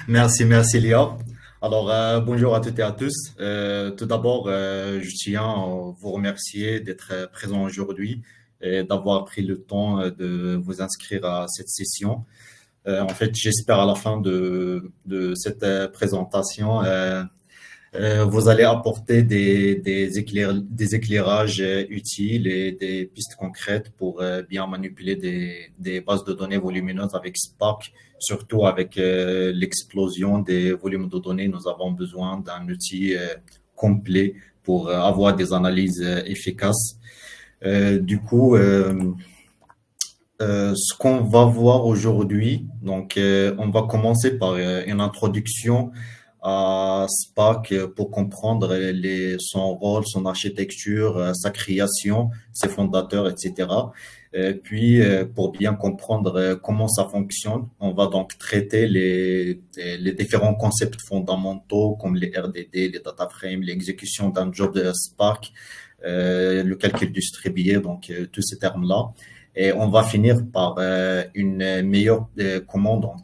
Merci Léa. Alors, bonjour à toutes et à tous. Tout d'abord, je tiens à vous remercier d'être présent aujourd'hui et d'avoir pris le temps de vous inscrire à cette session. En fait, j'espère à la fin de cette présentation, vous allez apporter des éclairages utiles et des pistes concrètes pour bien manipuler des bases de données volumineuses avec Spark. Surtout avec l'explosion des volumes de données, nous avons besoin d'un outil complet pour avoir des analyses efficaces. Ce qu'on va voir aujourd'hui, on va commencer par une introduction à Spark pour comprendre son rôle, son architecture, sa création, ses fondateurs, etc. Pour bien comprendre comment ça fonctionne, on va donc traiter les différents concepts fondamentaux comme les RDD, les data frames, l'exécution d'un job de Spark, le calcul distribué, tous ces termes-là. Et on va finir par une meilleure comment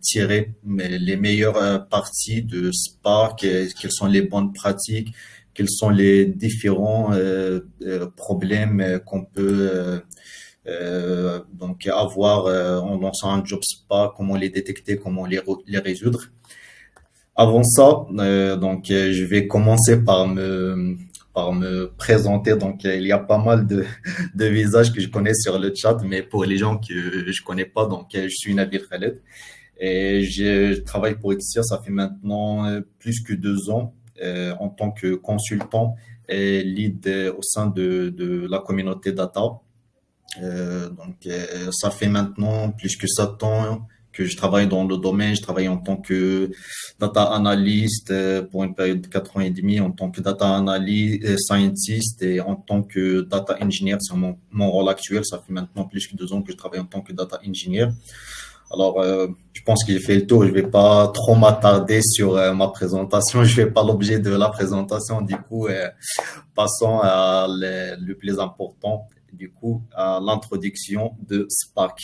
tirer les meilleures parties de Spark, quelles sont les bonnes pratiques, quels sont les différents problèmes qu'on peut avoir en lançant un job Spark, comment les détecter, comment les résoudre. Avant ça, je vais commencer par me présenter. Il y a pas mal de visages que je connais sur le chat, mais pour les gens que je connais pas, je suis Nabil Khaled et je travaille pour Exia. Ça fait maintenant plus que 2 ans en tant que consultant et lead au sein de la communauté data. Ça fait maintenant plus que 7 ans que je travaille dans le domaine. Je travaille en tant que data analyst pour une période de 4 ans et demi, en tant que data analyst, scientist et en tant que data engineer. C'est mon rôle actuel. Ça fait maintenant plus que 2 ans que je travaille en tant que data engineer. Alors, je pense que j'ai fait le tour. Je vais pas trop m'attarder sur ma présentation. Je fais pas l'objet de la présentation. Du coup, passons à le plus important, du coup, à l'introduction de Spark.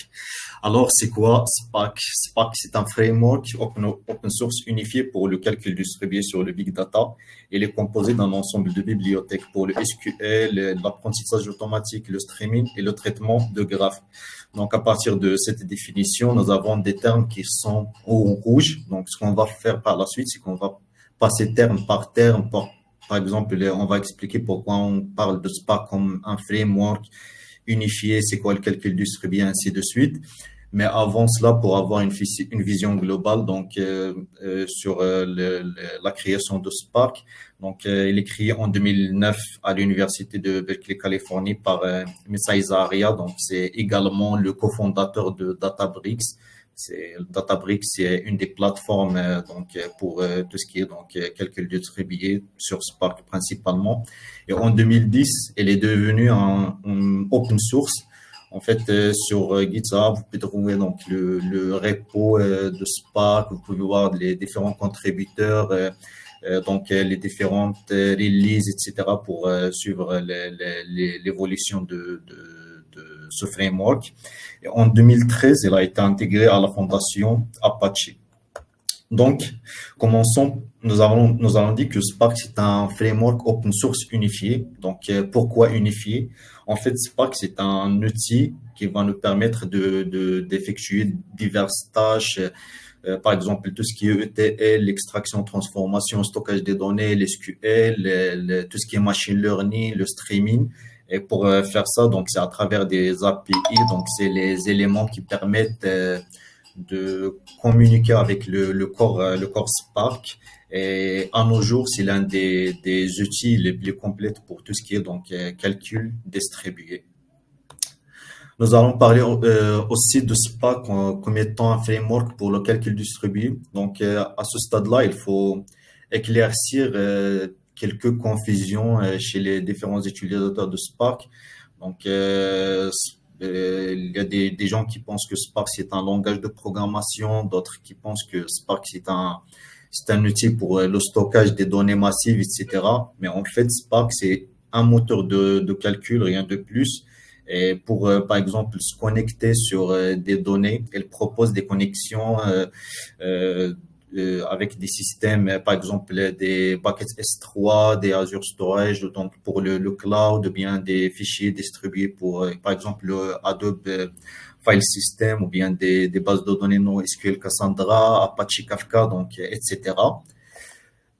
Alors, c'est quoi Spark? Spark, c'est un framework open source unifié pour le calcul distribué sur le big data. Il est composé d'un ensemble de bibliothèques pour le SQL, l'apprentissage automatique, le streaming et le traitement de graphes. Donc, à partir de cette définition, nous avons des termes qui sont en rouge. Donc, ce qu'on va faire par la suite, c'est qu'on va passer terme par terme. Par exemple, on va expliquer pourquoi on parle de Spark comme un framework unifié, c'est quoi le calcul distribué, ainsi de suite. Mais avant cela, pour avoir une vision globale sur la création de Spark, il est créé en 2009 à l'université de Berkeley, Californie, par Mesa Zaharia. Donc, c'est également le cofondateur de Databricks. Databricks, c'est une des plateformes pour tout ce qui est calcul distribué sur Spark principalement. Et en 2010, elle est devenue un open source. En fait, sur GitHub, vous pouvez trouver le repo de Spark. Vous pouvez voir les différents contributeurs, les différentes releases, etc. pour suivre l'évolution de ce framework. Et en 2013, elle a été intégrée à la fondation Apache. Donc, commençons. Nous allons dire que Spark, c'est un framework open source unifié. Donc, pourquoi unifié? En fait, Spark, c'est un outil qui va nous permettre d'effectuer diverses tâches. Par exemple, tout ce qui est ETL, l'extraction, transformation, stockage des données, l'SQL, tout ce qui est machine learning, le streaming. Et pour faire ça, c'est à travers des API. Donc, c'est les éléments qui permettent de communiquer avec le corps Spark. Et à nos jours, c'est l'un des outils les plus complets pour tout ce qui est calcul distribué. Nous allons parler aussi de Spark comme étant un framework pour le calcul distribué. Donc, à ce stade-là, il faut éclaircir quelques confusions chez les différents utilisateurs de Spark. Donc, il y a des gens qui pensent que Spark, c'est un langage de programmation, d'autres qui pensent que Spark, c'est un outil pour le stockage des données massives, etc. Mais en fait, Spark, c'est un moteur de calcul, rien de plus. Et pour, par exemple, se connecter sur des données, elle propose des connexions euh, avec des systèmes, par exemple des buckets S3, des Azure Storage, donc pour le cloud, ou bien des fichiers distribués pour, par exemple, le Adobe File System, ou bien des bases de données NoSQL Cassandra, Apache Kafka, donc, etc.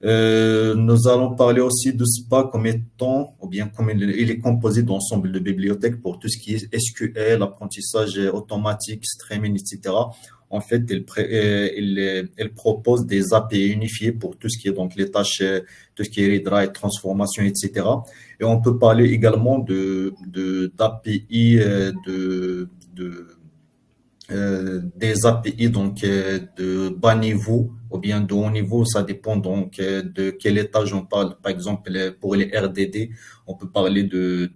Nous allons parler aussi de Spark comme étant, ou bien comme il est composé d'ensemble de bibliothèques pour tout ce qui est SQL, apprentissage automatique, streaming, etc. En fait, elle propose des API unifiés pour tout ce qui est donc les tâches, tout ce qui est read write, transformation, etc. Et on peut parler également d'API des API donc de bas niveau ou bien de haut niveau, ça dépend donc de quel étage on parle. Par exemple, pour les RDD, on peut parler de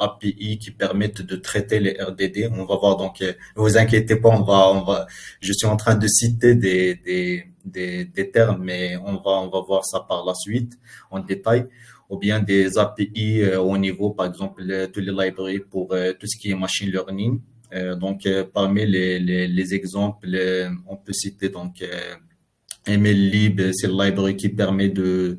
API qui permettent de traiter les RDD. On va voir donc, ne vous inquiétez pas, je suis en train de citer des termes, mais on va voir ça par la suite en détail. Ou bien des API au niveau, par exemple, tous les librairies pour tout ce qui est machine learning. Donc, parmi les exemples, on peut citer donc MLlib, c'est le library qui permet de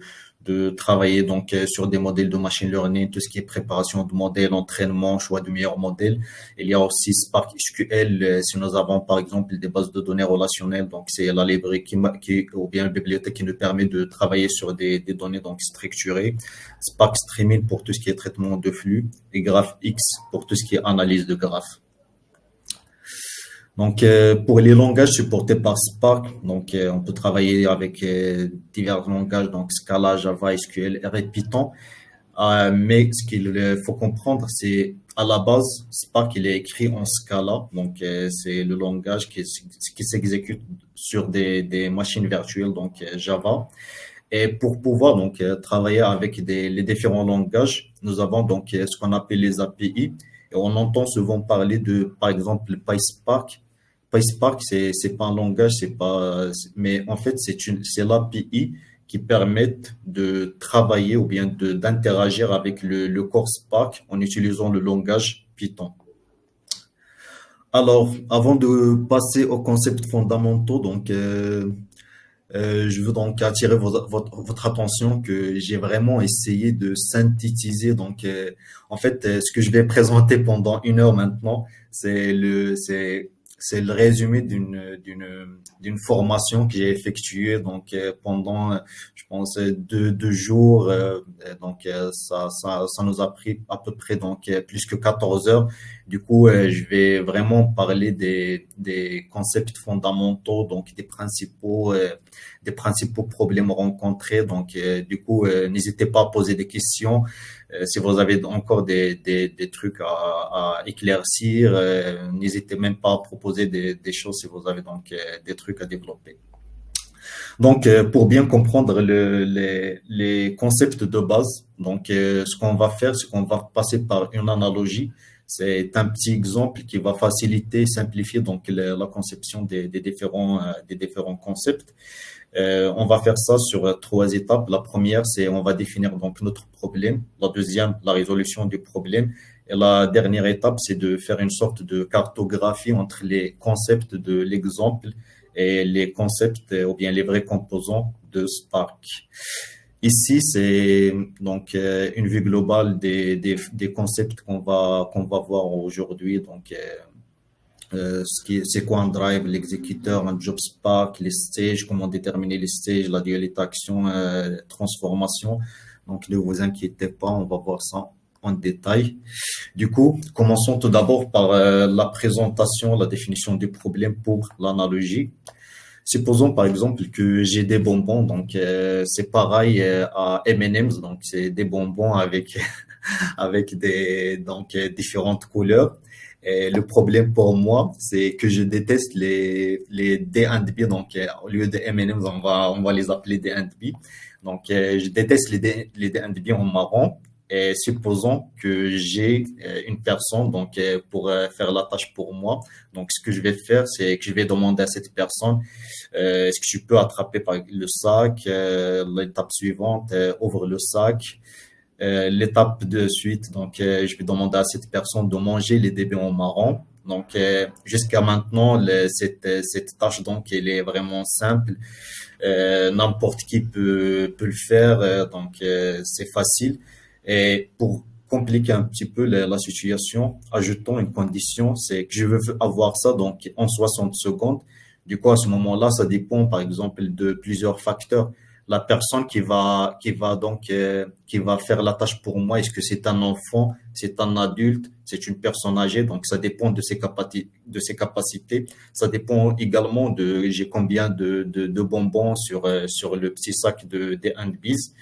travailler donc sur des modèles de machine learning, tout ce qui est préparation de modèles, entraînement, choix de meilleurs modèles. Il y a aussi Spark SQL, si nous avons par exemple des bases de données relationnelles, donc c'est la librairie qui ou bien une bibliothèque qui nous permet de travailler sur des données donc structurées. Spark Streaming pour tout ce qui est traitement de flux et GraphX pour tout ce qui est analyse de graphes. Donc, pour les langages supportés par Spark, donc on peut travailler avec divers langages, donc Scala, Java, SQL, R et Python. Mais ce qu'il faut comprendre, c'est à la base, Spark il est écrit en Scala, donc c'est le langage qui s'exécute sur des machines virtuelles, donc Java. Et pour pouvoir donc travailler avec les différents langages, nous avons donc ce qu'on appelle les API. Et on entend souvent parler de, par exemple, PySpark. PySpark, c'est pas un langage, mais en fait, c'est l'API qui permettent de travailler ou bien d'interagir avec le corps Spark en utilisant le langage Python. Alors, avant de passer aux concepts fondamentaux, donc, je veux donc attirer votre attention que j'ai vraiment essayé de synthétiser. Donc, en fait, ce que je vais présenter pendant 1 heure maintenant, c'est le résumé d'une formation que j'ai effectuée donc pendant, je pense, deux jours. Donc, ça nous a pris à peu près donc plus que 14 heures. Du coup, je vais vraiment parler des concepts fondamentaux, donc des principaux problèmes rencontrés. Donc, du coup, n'hésitez pas à poser des questions. Si vous avez encore des trucs à éclaircir, n'hésitez même pas à proposer des choses si vous avez donc des trucs à développer. Donc, pour bien comprendre les concepts de base, donc ce qu'on va faire, c'est qu'on va passer par une analogie. C'est un petit exemple qui va faciliter et simplifier donc la conception des différents concepts. On va faire ça sur 3 étapes. La première, c'est on va définir donc notre problème. La deuxième, la résolution du problème. Et la dernière étape, c'est de faire une sorte de cartographie entre les concepts de l'exemple et les concepts ou bien les vrais composants de Spark. Ici, c'est donc une vue globale des concepts qu'on va voir aujourd'hui. Donc, c'est quoi un drive, l'exécuteur, un job Spark, les stages, comment déterminer les stages, la dualité action, transformation. Donc, ne vous inquiétez pas, on va voir ça en détail. Du coup, commençons tout d'abord par la présentation, la définition du problème pour l'analogie. Supposons par exemple que j'ai des bonbons, donc c'est pareil à M&M's, donc c'est des bonbons avec avec des donc différentes couleurs. Et le problème pour moi, c'est que je déteste les D&B, donc au lieu de M&M's, on va les appeler D&B. Donc je déteste les D&B en marron. Et supposons que j'ai une personne donc pour faire la tâche pour moi. Donc ce que je vais faire, c'est que je vais demander à cette personne est-ce que tu peux attraper par le sac, l'étape suivante, ouvre le sac. L'étape de suite, donc je vais demander à cette personne de manger les débits en marron. Donc jusqu'à maintenant, cette tâche donc elle est vraiment simple. N'importe qui peut le faire, donc c'est facile. Et pour compliquer un petit peu la situation, ajoutons une condition, c'est que je veux avoir ça donc en 60 secondes. Du coup, à ce moment-là, ça dépend par exemple de plusieurs facteurs. La personne qui va faire la tâche pour moi, est-ce que c'est un enfant, c'est un adulte, c'est une personne âgée, donc ça dépend de ses capacités. Ça dépend également de j'ai combien de bonbons sur le petit sac des Handbees.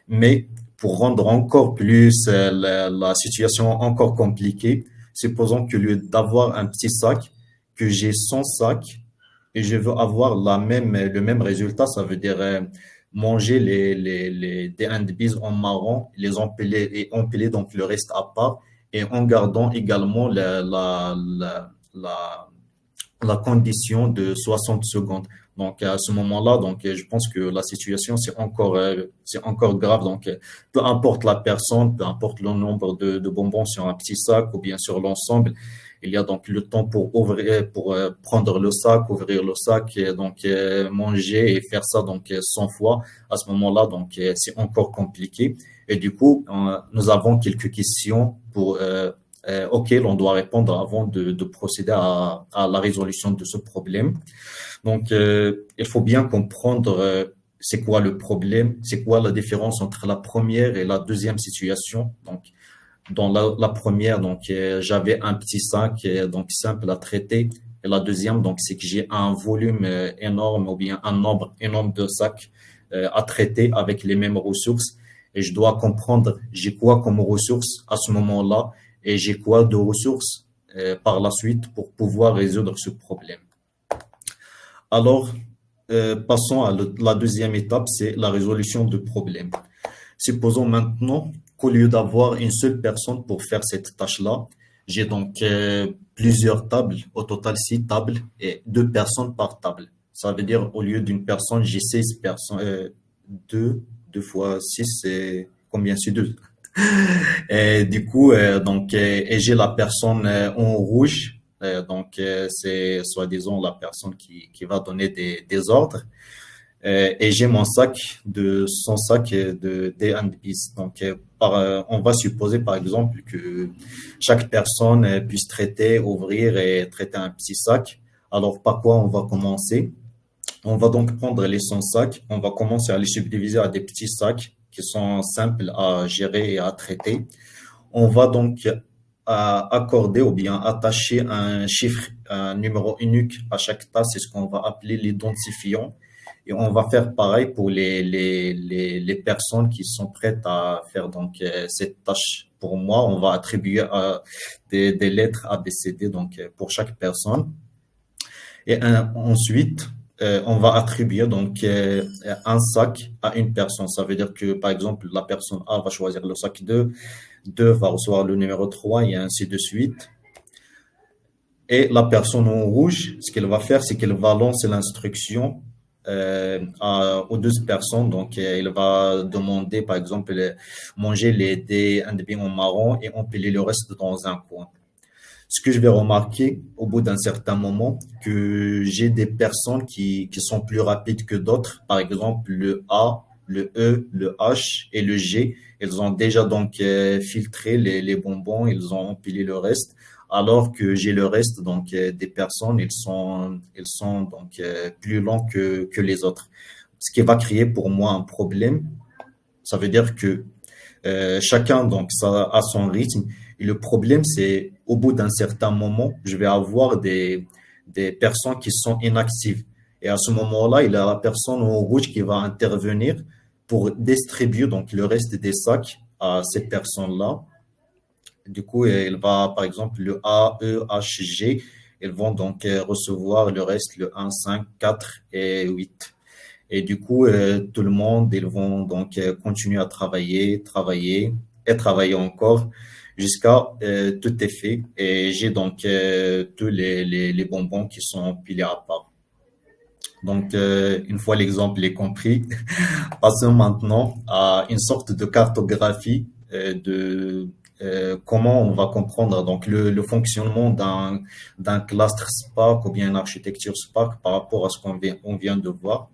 Mais pour rendre encore plus la situation encore compliquée, supposons que lieu d'avoir un petit sac, que j'ai 100 sacs et je veux avoir le même résultat, ça veut dire manger des Handbees en marron, les empiler et empiler donc le reste à part et en gardant également la, la condition de 60 secondes. Donc à ce moment-là, donc je pense que la situation c'est encore grave. Donc peu importe la personne, peu importe le nombre de bonbons sur un petit sac ou bien sur l'ensemble, il y a donc le temps pour ouvrir, pour prendre le sac, ouvrir le sac, et donc manger et faire ça donc 100 fois. À ce moment-là, donc c'est encore compliqué. Et du coup, nous avons quelques questions auxquelles on doit répondre avant de procéder à la résolution de ce problème. Donc, il faut bien comprendre c'est quoi le problème, c'est quoi la différence entre la première et la deuxième situation. Donc, dans la première, donc j'avais un petit sac donc simple à traiter. Et la deuxième, donc c'est que j'ai un volume énorme ou bien un nombre énorme de sacs à traiter avec les mêmes ressources. Et je dois comprendre j'ai quoi comme ressources à ce moment-là et j'ai quoi de ressources par la suite pour pouvoir résoudre ce problème. Alors, passons à la deuxième étape, c'est la résolution de problème. Supposons maintenant qu'au lieu d'avoir une seule personne pour faire cette tâche-là, j'ai donc plusieurs tables, au total 6 tables et 2 personnes par table. Ça veut dire au lieu d'une personne, j'ai 6 personnes. 2 fois 6, c'est combien? C'est 2. Et du coup, et j'ai la personne en rouge. C'est soi-disant la personne qui va donner des ordres. Et j'ai mon sac son sac de des handpiece. Donc, on va supposer par exemple que chaque personne puisse traiter, ouvrir et traiter un petit sac. Alors, par quoi on va commencer? On va donc prendre les 100 sacs, on va commencer à les subdiviser à des petits sacs qui sont simples à gérer et à traiter. On va donc accorder ou bien attacher un chiffre, un numéro unique à chaque tas, c'est ce qu'on va appeler l'identifiant. Et on va faire pareil pour les personnes qui sont prêtes à faire donc cette tâche. Pour moi, on va attribuer des lettres A, B, C, D donc pour chaque personne. Et ensuite, on va attribuer donc un sac à une personne. Ça veut dire que, par exemple, la personne A va choisir le sac 2, 2 va recevoir le numéro 3 et ainsi de suite. Et la personne en rouge, ce qu'elle va faire, c'est qu'elle va lancer l'instruction aux 2 personnes. Donc, il va demander, par exemple, manger des handbins en marron et empiler le reste dans un coin. Ce que je vais remarquer au bout d'un certain moment, que j'ai des personnes qui sont plus rapides que d'autres. Par exemple, le A, le E, le H et le G. Ils ont déjà donc filtré les bonbons, ils ont empilé le reste. Alors que j'ai le reste donc des personnes, ils sont donc plus lents que les autres. Ce qui va créer pour moi un problème. Ça veut dire que chacun donc ça a son rythme. Et le problème, c'est au bout d'un certain moment, je vais avoir des personnes qui sont inactives. Et à ce moment-là, il y a la personne en rouge qui va intervenir pour distribuer donc le reste des sacs à ces personnes-là. Du coup, il va, par exemple, le A, E, H, G, ils vont donc recevoir le reste, le 1, 5, 4 et 8. Et du coup, tout le monde, ils vont donc continuer à travailler et travailler encore jusqu'à tout est fait. Et j'ai donc tous les bonbons qui sont empilés à part. Donc, une fois l'exemple est compris, passons maintenant à une sorte de cartographie de comment on va comprendre donc le fonctionnement d'un cluster Spark ou bien une architecture Spark par rapport à ce on vient de voir.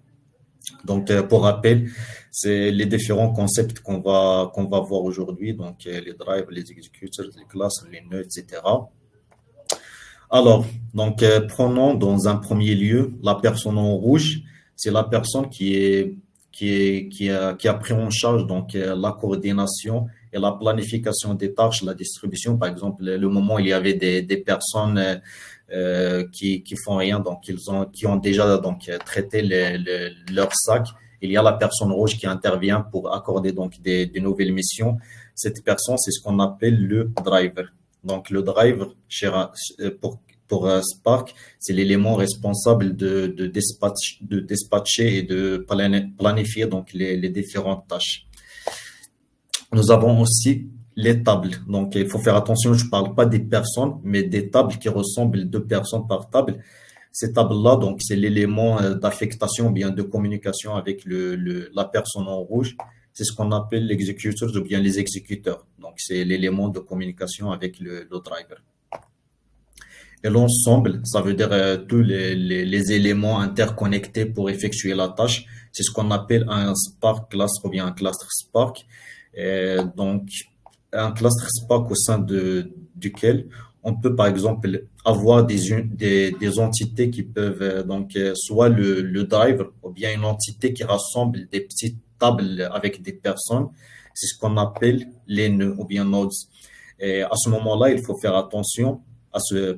Donc, pour rappel, c'est les différents concepts qu'on va voir aujourd'hui, donc les drives, les executors, les classes, les nœuds, etc. Alors, donc prenons dans un premier lieu la personne en rouge, c'est la personne qui a pris en charge donc la coordination et la planification des tâches, la distribution. Par exemple, le moment où il y avait des personnes qui font rien, donc qui ont déjà donc traité leur sac. Il y a la personne rouge qui intervient pour accorder donc des nouvelles missions. Cette personne, c'est ce qu'on appelle le driver. Donc le driver pour Spark, c'est l'élément responsable de dispatcher et de planifier donc les différentes tâches. Nous avons aussi les tables. Donc, il faut faire attention, je ne parle pas des personnes, mais des tables qui ressemblent deux personnes par table. Ces tables-là, donc, c'est l'élément d'affectation, bien de communication avec la personne en rouge. C'est ce qu'on appelle l'executor ou bien les exécuteurs. Donc, c'est l'élément de communication avec le driver. Et l'ensemble, ça veut dire tous les éléments interconnectés pour effectuer la tâche. C'est ce qu'on appelle un Spark cluster ou bien un cluster Spark. Donc, un cluster Spark au sein duquel on peut, par exemple, avoir des entités qui peuvent, soit le driver ou bien une entité qui rassemble des petites tables avec des personnes. C'est ce qu'on appelle les nœuds ou bien nodes. Et à ce moment-là, il faut faire attention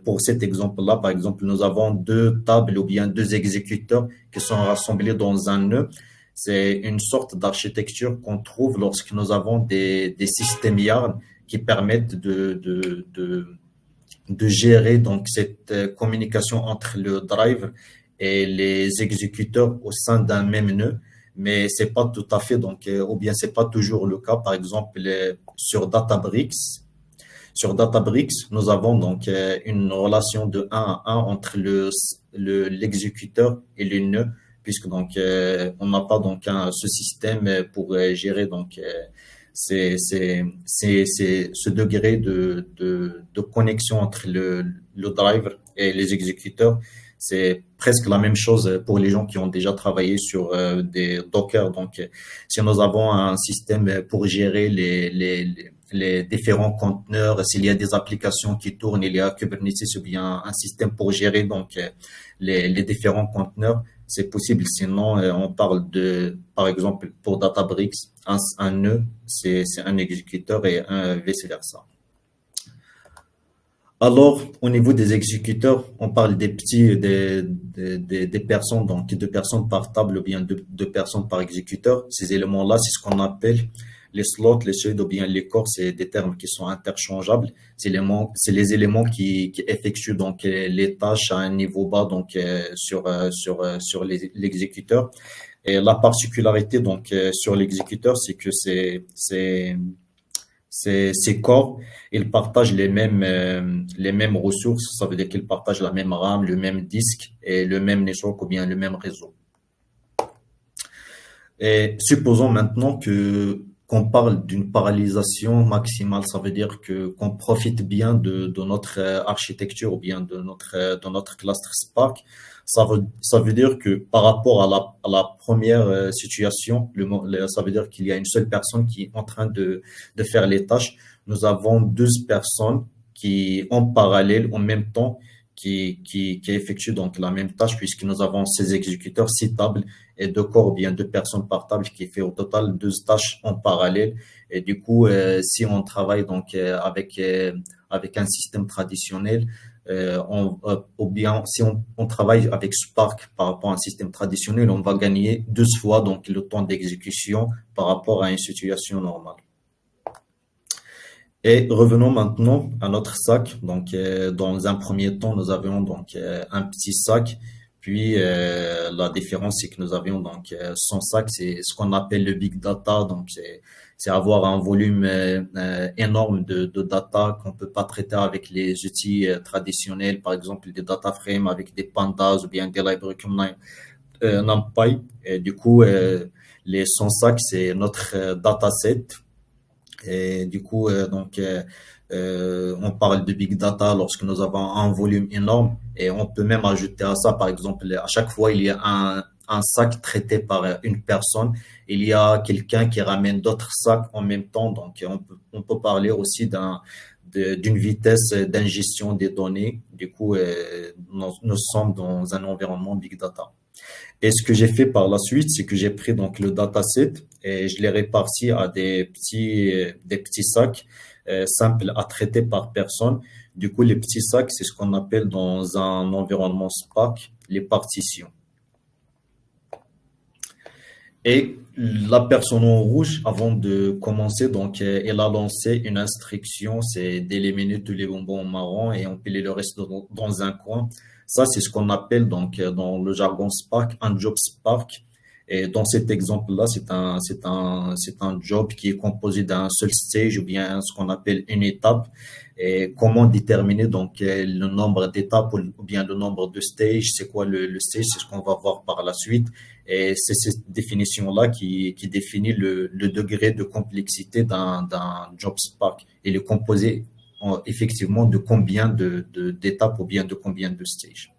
pour cet exemple-là. Par exemple, nous avons deux tables ou bien deux exécuteurs qui sont rassemblés dans un nœud. C'est une sorte d'architecture qu'on trouve lorsque nous avons des systèmes YARN qui permettent de gérer donc cette communication entre le driver et les exécuteurs au sein d'un même nœud. Mais c'est pas tout à fait donc, ou bien c'est pas toujours le cas. Par exemple, sur Databricks, nous avons donc une relation de 1 à 1 entre l'exécuteur et le nœud, puisque donc on n'a pas donc ce système pour gérer donc ce degré de connexion entre le driver et les exécuteurs. C'est presque la même chose pour les gens qui ont déjà travaillé sur des Docker. Donc, si nous avons un système pour gérer les différents conteneurs, s'il y a des applications qui tournent, il y a Kubernetes ou bien un système pour gérer donc les différents conteneurs, c'est possible. Sinon, on parle par exemple, pour Databricks, un nœud, c'est un exécuteur et un vice-versa. Alors, au niveau des exécuteurs, on parle des personnes, donc deux personnes par table ou bien deux personnes par exécuteur. Ces éléments-là, c'est ce qu'on appelle les slots, les threads ou bien les corps, c'est des termes qui sont interchangeables. C'est les éléments qui effectuent donc les tâches à un niveau bas donc sur l'exécuteur. Et la particularité donc sur l'exécuteur, c'est que ces corps, ils partagent les mêmes ressources. Ça veut dire qu'ils partagent la même RAM, le même disque et le même network ou bien le même réseau. Et supposons maintenant qu'on parle d'une parallélisation maximale, ça veut dire qu'on profite bien de notre architecture ou bien de notre cluster Spark. Ça veut dire que par rapport à la première situation, ça veut dire qu'il y a une seule personne qui est en train de faire les tâches. Nous avons 12 personnes qui, en parallèle, en même temps, qui effectuent donc la même tâche, puisque nous avons 16 exécuteurs, 6 tables et 2 corps, ou bien 2 personnes par table, qui fait au total 12 tâches en parallèle. Et du coup, si on travaille donc avec un système traditionnel, ou bien si on travaille avec Spark par rapport à un système traditionnel, on va gagner 12 fois donc le temps d'exécution par rapport à une situation normale. Et revenons maintenant à notre sac. Donc, dans un premier temps, nous avions donc un petit sac. Puis, la différence, c'est que nous avions donc 100 sacs. C'est ce qu'on appelle le big data. Donc, c'est avoir un volume énorme de data qu'on peut pas traiter avec les outils traditionnels, par exemple des data frames avec des pandas ou bien des libraries comme NumPy. Et du coup, les 100 sacs, c'est notre dataset. Et du coup, on parle de big data lorsque nous avons un volume énorme et on peut même ajouter à ça, par exemple, à chaque fois, il y a un sac traité par une personne. Il y a quelqu'un qui ramène d'autres sacs en même temps. Donc, on peut parler aussi d'une vitesse d'ingestion des données. Du coup, nous sommes dans un environnement big data. Et ce que j'ai fait par la suite, c'est que j'ai pris donc le dataset et je l'ai réparti à des petits sacs simples à traiter par personne. Du coup, les petits sacs, c'est ce qu'on appelle dans un environnement Spark les partitions. Et la personne en rouge, avant de commencer, donc, elle a lancé une instruction, c'est d'éliminer tous les bonbons marrons et empiler le reste dans un coin. Ça, c'est ce qu'on appelle, donc, dans le jargon Spark, un job Spark. Et dans cet exemple-là, c'est un job qui est composé d'un seul stage ou bien ce qu'on appelle une étape. Et comment déterminer, donc, le nombre d'étapes ou bien le nombre de stages? C'est quoi le stage? C'est ce qu'on va voir par la suite. Et c'est cette définition-là qui définit le degré de complexité d'un job Spark. Il est composé effectivement de combien d'étapes ou bien de combien de stages.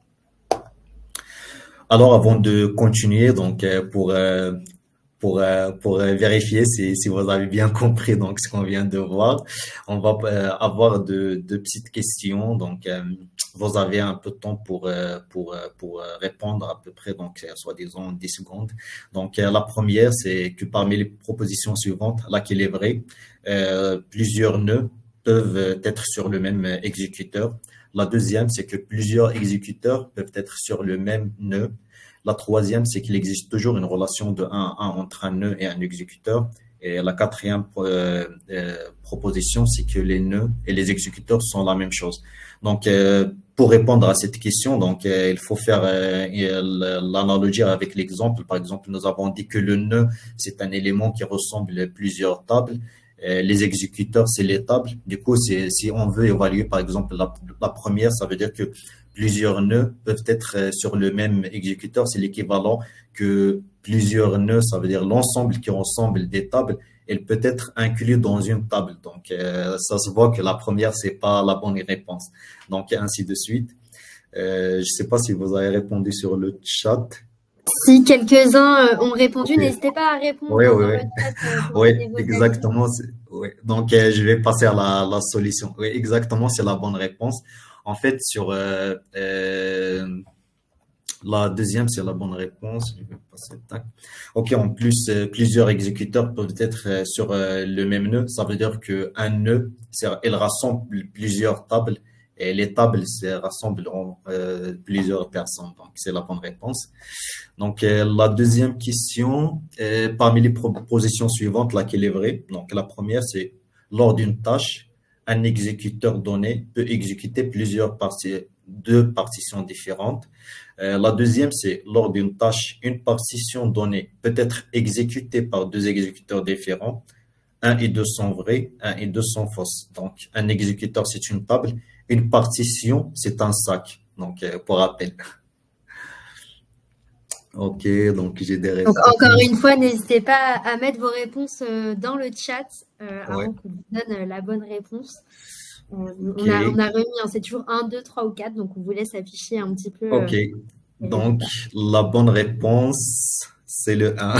Alors, avant de continuer, donc pour vérifier si vous avez bien compris donc ce qu'on vient de voir, on va avoir de petites questions. Donc, vous avez un peu de temps pour répondre à peu près, donc soi-disant 10 secondes. Donc, la première, c'est que parmi les propositions suivantes, laquelle est vraie, plusieurs nœuds peuvent être sur le même exécuteur. La deuxième, c'est que plusieurs exécuteurs peuvent être sur le même nœud. La troisième, c'est qu'il existe toujours une relation de 1 à 1 entre un nœud et un exécuteur. Et la quatrième proposition, c'est que les nœuds et les exécuteurs sont la même chose. Donc, pour répondre à cette question, donc il faut faire l'analogie avec l'exemple. Par exemple, nous avons dit que le nœud, c'est un élément qui ressemble à plusieurs tables. Les exécuteurs, c'est les tables. Du coup, si on veut évaluer, par exemple, la première, ça veut dire que plusieurs nœuds peuvent être sur le même exécuteur. C'est l'équivalent que plusieurs nœuds, ça veut dire l'ensemble qui ressemble des tables. Elle peut être inclue dans une table. Donc, ça se voit que la première, c'est pas la bonne réponse. Donc, ainsi de suite. Je sais pas si vous avez répondu sur le chat. Si quelques-uns ont répondu, Ok. n'hésitez pas à répondre Oui, hein, oui, dans oui. le chat pour Oui, donner vos avis. exactement. Oui. Donc, je vais passer à la solution. Oui, exactement, c'est la bonne réponse. En fait, la deuxième, c'est la bonne réponse. Je vais passer. Tac. OK, en plus, plusieurs exécuteurs peuvent être sur le même nœud. Ça veut dire qu'un nœud, il rassemble plusieurs tables et les tables rassemblent plusieurs personnes. Donc, c'est la bonne réponse. Donc, la deuxième question, parmi les propositions suivantes, laquelle est vraie? Donc, la première, c'est lors d'une tâche, un exécuteur donné peut exécuter deux partitions différentes. La deuxième, c'est lors d'une tâche, une partition donnée peut être exécutée par deux exécuteurs différents. Un et deux sont vrais, un et deux sont fausses. Donc, un exécuteur, c'est une table. Une partition, c'est un sac. Donc, pour rappel. Ok, donc j'ai des Donc, encore réponses. une fois, n'hésitez pas à mettre vos réponses dans le chat Ouais, avant qu'on vous donne la bonne réponse. ok, On a remis, hein, c'est toujours 1, 2, 3 ou 4, donc on vous laisse afficher un petit peu ok. les Donc, résultats. la bonne réponse, c'est le un.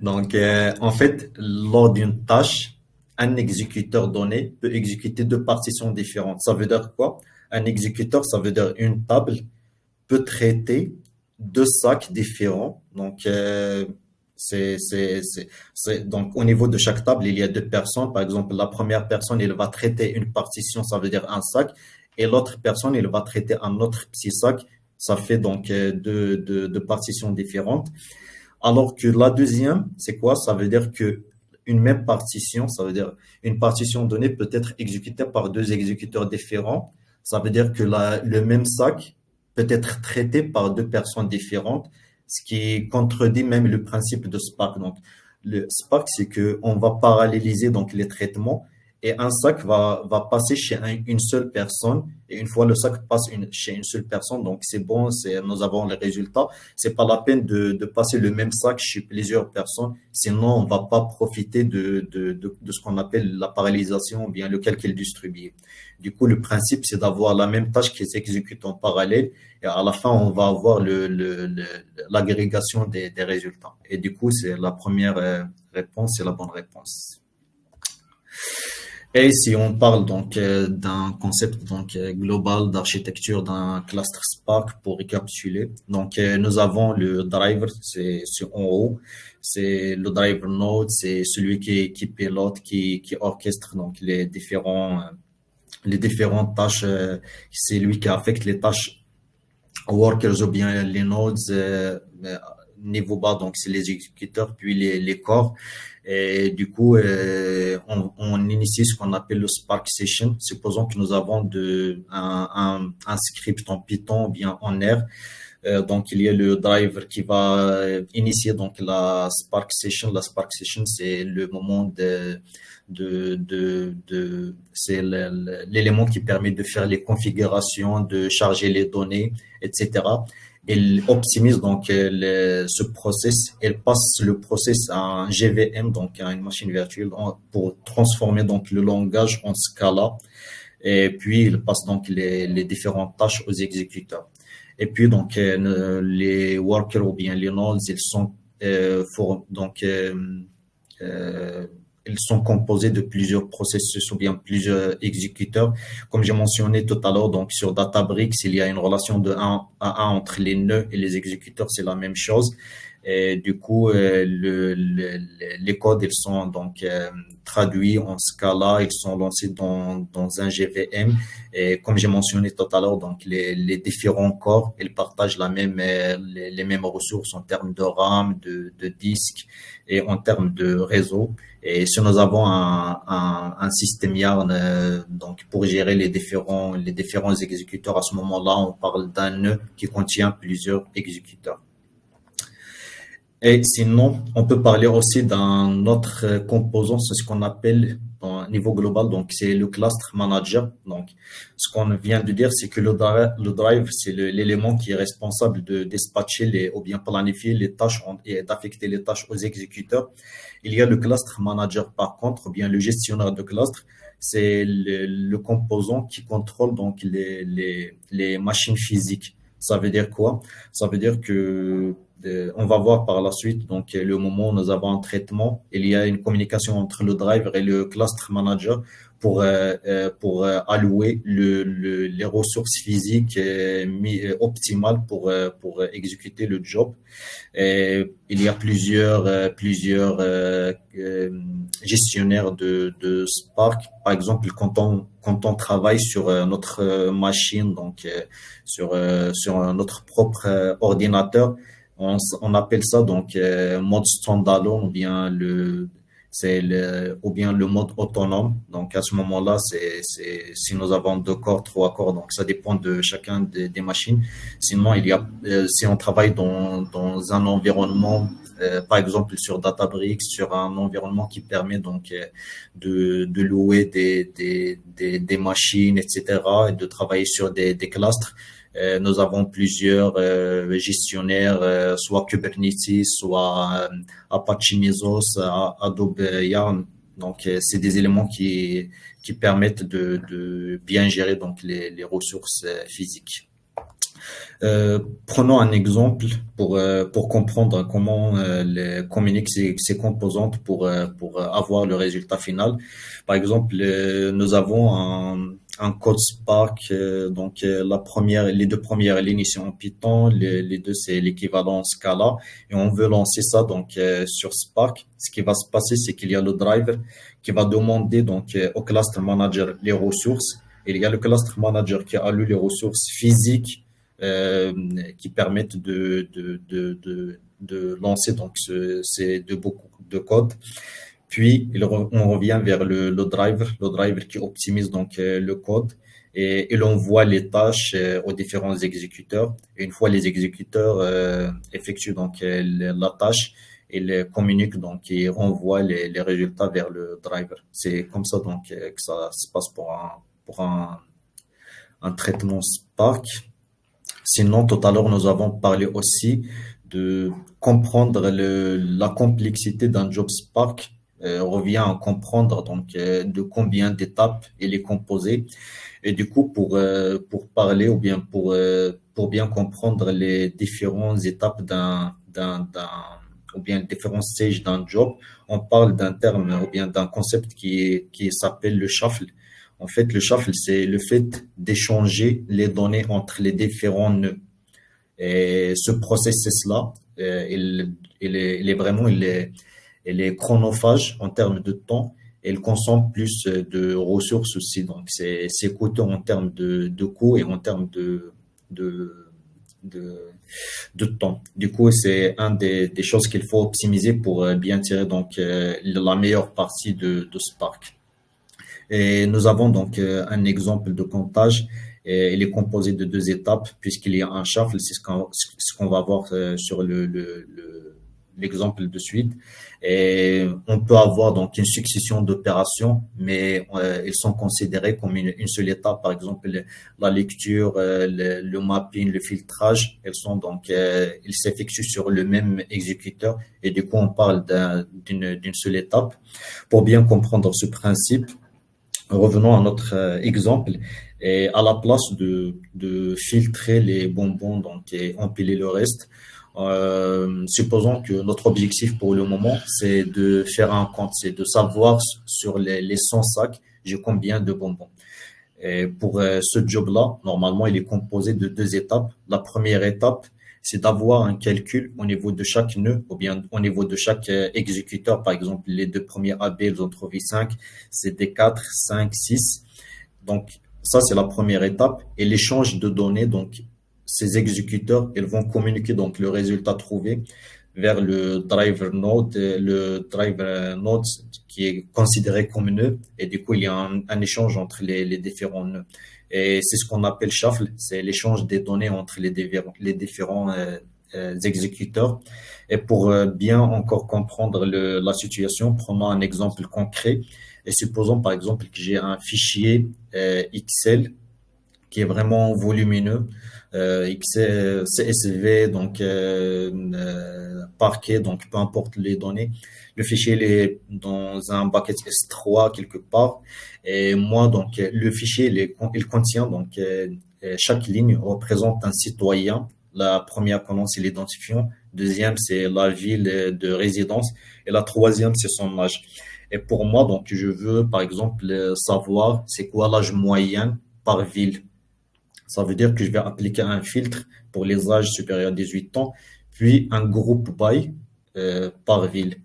Donc, en fait, lors d'une tâche, un exécuteur donné peut exécuter deux partitions différentes. Ça veut dire quoi? Un exécuteur, ça veut dire une table peut traiter deux sacs différents. Donc, donc, au niveau de chaque table, il y a deux personnes. Par exemple, la première personne, elle va traiter une partition, ça veut dire un sac, et l'autre personne, elle va traiter un autre petit sac. Ça fait donc deux partitions différentes. Alors que la deuxième, c'est quoi? Ça veut dire que une même partition, ça veut dire une partition donnée peut être exécutée par deux exécuteurs différents. Ça veut dire que le même sac peut être traité par deux personnes différentes, ce qui contredit même le principe de Spark. Donc, le Spark, c'est que on va paralléliser donc les traitements et un sac va passer chez une seule personne. Et une fois le sac passe chez une seule personne, donc c'est bon, nous avons les résultats. C'est pas la peine de passer le même sac chez plusieurs personnes, sinon on va pas profiter de ce qu'on appelle la parallélisation ou bien le calcul distribué. Du coup, le principe, c'est d'avoir la même tâche qui s'exécute en parallèle et à la fin, on va avoir l'agrégation des résultats. Et du coup, c'est la première réponse, c'est la bonne réponse. Et si on parle donc d'un concept donc global d'architecture d'un cluster Spark pour récapituler, donc nous avons le driver, c'est en haut, c'est le driver node, c'est celui qui pilote, qui orchestre donc les différentes tâches, c'est lui qui affecte les tâches workers ou bien les nodes niveau bas, donc c'est les exécuteurs, puis les corps. Et du coup, on initie ce qu'on appelle le Spark Session. Supposons que nous avons un script en Python ou bien en R. Donc, il y a le driver qui va initier donc la Spark Session. La Spark Session, c'est le moment c'est l'élément qui permet de faire les configurations, de charger les données, etc. Elle optimise donc ce process. Elle passe le process à un GVM, donc à une machine virtuelle, pour transformer donc le langage en Scala. Et puis, il passe donc les différentes tâches aux exécuteurs. Et puis, donc, les workers ou bien les nodes, ils sont ils sont composés de plusieurs processus ou bien plusieurs exécuteurs. Comme j'ai mentionné tout à l'heure, donc sur Databricks, il y a une relation de 1 à 1 entre les nœuds et les exécuteurs, c'est la même chose. Et du coup, les codes, ils sont donc traduits en Scala, ils sont lancés dans un GVM. Et comme j'ai mentionné tout à l'heure, donc les différents corps, ils partagent les mêmes ressources en termes de RAM, de disque et en termes de réseau. Et si nous avons un système YARN, donc pour gérer les différents exécuteurs, à ce moment-là, on parle d'un nœud qui contient plusieurs exécuteurs. Et sinon, on peut parler aussi d'un autre composant, c'est ce qu'on appelle au niveau global, donc c'est le cluster manager. Donc, ce qu'on vient de dire, c'est que le drive, c'est l'élément qui est responsable de dispatcher ou bien planifier les tâches et d'affecter les tâches aux exécuteurs. Il y a le cluster manager, par contre, ou bien le gestionnaire de cluster, c'est le composant qui contrôle donc les machines physiques. Ça veut dire quoi? Ça veut dire que on va voir par la suite, donc le moment où nous avons un traitement, il y a une communication entre le driver et le cluster manager pour allouer les ressources physiques optimales pour exécuter le job. Et il y a plusieurs gestionnaires de Spark. Par exemple, quand on travaille sur notre machine, donc sur notre propre ordinateur, on appelle ça donc mode standalone ou bien le mode autonome. Donc à ce moment-là, si nous avons 2 corps, 3 corps, donc ça dépend de chacun des machines. Sinon, si on travaille dans un environnement, par exemple sur Databricks, sur un environnement qui permet donc de louer des machines, etc., et de travailler sur des clusters. Nous avons plusieurs gestionnaires, soit Kubernetes, soit Apache Mesos, Adobe Yarn. Donc, c'est des éléments qui permettent de bien gérer donc les ressources physiques. Prenons un exemple pour comprendre comment communiquent ces composantes pour avoir le résultat final. Par exemple, nous avons un code Spark, donc les 2 premières lignes ici en Python, les 2 c'est l'équivalent Scala, et on veut lancer ça donc sur Spark. Ce qui va se passer, c'est qu'il y a le driver qui va demander donc au cluster manager les ressources. Et il y a le cluster manager qui alloue les ressources physiques qui permettent de lancer donc ces 2 bouts de code. Puis, on revient vers le driver qui optimise donc le code et il envoie les tâches aux différents exécuteurs. Et une fois les exécuteurs effectuent donc la tâche, il communique, donc il renvoie les résultats vers le driver. C'est comme ça donc que ça se passe pour un traitement Spark. Sinon, tout à l'heure, nous avons parlé aussi de comprendre la complexité d'un job Spark. Revient à comprendre donc de combien d'étapes il est composé. Et du coup, pour parler ou bien pour bien comprendre les différentes étapes ou bien les différents stages d'un job, on parle d'un terme ou bien d'un concept qui s'appelle le shuffle. En fait, le shuffle, c'est le fait d'échanger les données entre les différents nœuds. Et ce processus-là, il est chronophage en termes de temps et il consomme plus de ressources aussi. Donc, c'est coûteux en termes de coûts et en termes de, de, de temps. Du coup, c'est un des choses qu'il faut optimiser pour bien tirer donc la meilleure partie de Spark. Et nous avons donc un exemple de comptage. Et il est composé de deux étapes puisqu'il y a un shuffle, c'est ce qu'on va voir sur l'exemple de suite. Et on peut avoir donc une succession d'opérations, mais elles sont considérées comme une seule étape. Par exemple, la lecture, le mapping, le filtrage, elles s'effectuent sur le même exécuteur. Et du coup, on parle d'une seule étape. Pour bien comprendre ce principe, revenons à notre exemple. Et à la place de filtrer les bonbons donc, et empiler le reste, supposons que notre objectif pour le moment, c'est de faire un compte, c'est de savoir sur les 100 sacs, j'ai combien de bonbons. Et pour ce job-là, normalement, il est composé de deux étapes. La première étape, c'est d'avoir un calcul au niveau de chaque nœud ou bien au niveau de chaque exécuteur. Par exemple, les deux premiers AB, ils ont trouvé 5, c'était 4, 5, 6. Donc, ça, c'est la première étape. Et l'échange de données, donc, ces exécuteurs, ils vont communiquer donc le résultat trouvé vers le driver node qui est considéré comme nœud. Et du coup, il y a un échange entre les différents nœuds. Et c'est ce qu'on appelle shuffle, c'est l'échange des données entre les différents exécuteurs. Et pour bien encore comprendre la situation, prenons un exemple concret. Et supposons par exemple que j'ai un fichier Excel qui est vraiment volumineux, CSV, donc parquet, donc peu importe les données. Le fichier il est dans un bucket S3 quelque part. Et moi, donc, le fichier, il contient, donc, chaque ligne représente un citoyen. La première colonne, c'est l'identifiant. Deuxième, c'est la ville de résidence. Et la troisième, c'est son âge. Et pour moi, donc, je veux, par exemple, savoir c'est quoi l'âge moyen par ville. Ça veut dire que je vais appliquer un filtre pour les âges supérieurs à 18 ans, puis un groupe by par ville.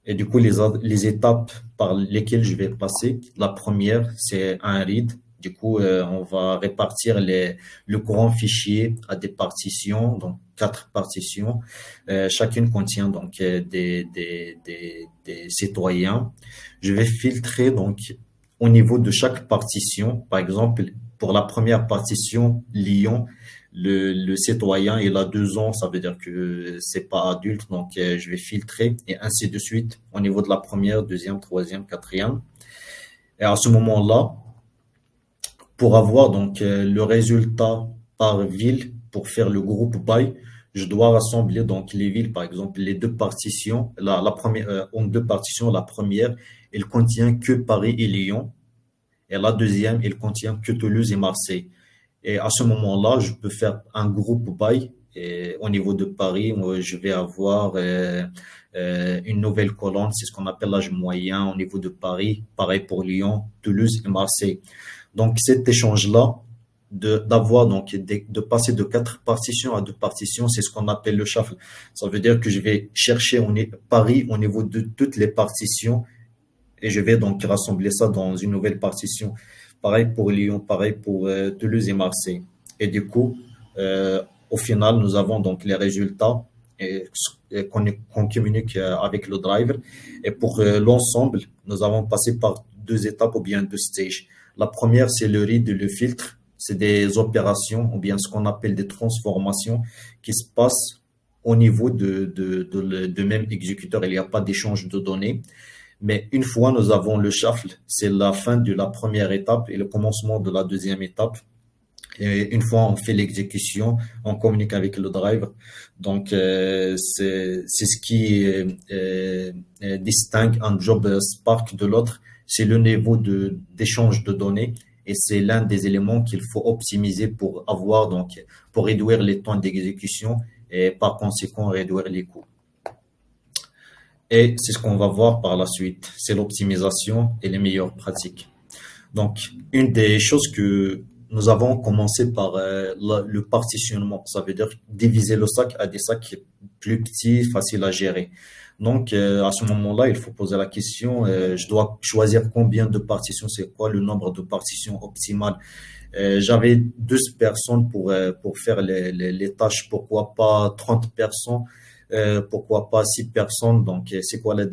Et du coup, les étapes par lesquelles je vais passer, la première, c'est un read. Du coup, on va répartir le grand fichier à des partitions, donc 4 partitions. Chacune contient donc des citoyens. Je vais filtrer donc au niveau de chaque partition. Par exemple, pour la première partition, Lyon, le citoyen, il a 2 ans, ça veut dire que c'est pas adulte, donc je vais filtrer et ainsi de suite au niveau de la première, deuxième, troisième, quatrième. Et à ce moment-là, pour avoir donc le résultat par ville, pour faire le groupe by, je dois rassembler donc les villes, par exemple les deux partitions. La première, en deux partitions, la première, elle contient que Paris et Lyon, et la deuxième, elle contient que Toulouse et Marseille. Et à ce moment-là, je peux faire un groupe by. Et au niveau de Paris, moi, je vais avoir une nouvelle colonne, c'est ce qu'on appelle l'âge moyen au niveau de Paris. Pareil pour Lyon, Toulouse et Marseille. Donc cet échange-là, d'avoir donc de passer de 4 partitions à 2 partitions, c'est ce qu'on appelle le shuffle. Ça veut dire que je vais chercher Paris au niveau de toutes les partitions et je vais donc rassembler ça dans une nouvelle partition. Pareil pour Lyon, pareil pour Toulouse et Marseille. Et du coup, au final, nous avons donc les résultats qu'on communique avec le driver. Et pour l'ensemble, nous avons passé par 2 étapes ou bien 2 stages. La première, c'est le read et le filtre. C'est des opérations ou bien ce qu'on appelle des transformations qui se passent au niveau de même exécuteur, il n'y a pas d'échange de données. Mais une fois nous avons le shuffle, c'est la fin de la première étape et le commencement de la deuxième étape. Et une fois on fait l'exécution, on communique avec le driver. Donc c'est ce qui distingue un job Spark de l'autre, c'est le niveau de d'échange de données et c'est l'un des éléments qu'il faut optimiser pour avoir donc pour réduire les temps d'exécution et par conséquent réduire les coûts. Et c'est ce qu'on va voir par la suite, c'est l'optimisation et les meilleures pratiques. Donc, une des choses que nous avons commencé par le partitionnement, ça veut dire diviser le sac à des sacs plus petits, faciles à gérer. Donc, à ce moment-là, il faut poser la question, je dois choisir combien de partitions, c'est quoi le nombre de partitions optimal. J'avais 12 personnes pour faire les tâches, pourquoi pas 30 personnes, pourquoi pas 6 personnes. Donc, c'est quoi la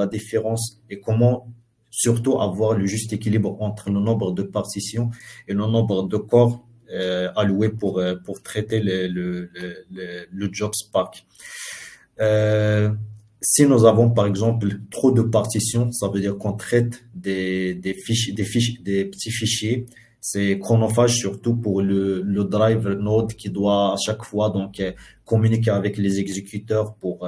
différence et comment surtout avoir le juste équilibre entre le nombre de partitions et le nombre de corps alloués pour traiter le job Spark. Euh, Si nous avons par exemple trop de partitions, ça veut dire qu'on traite des petits fichiers. C'est chronophage surtout pour le driver node qui doit à chaque fois donc communiquer avec les exécuteurs pour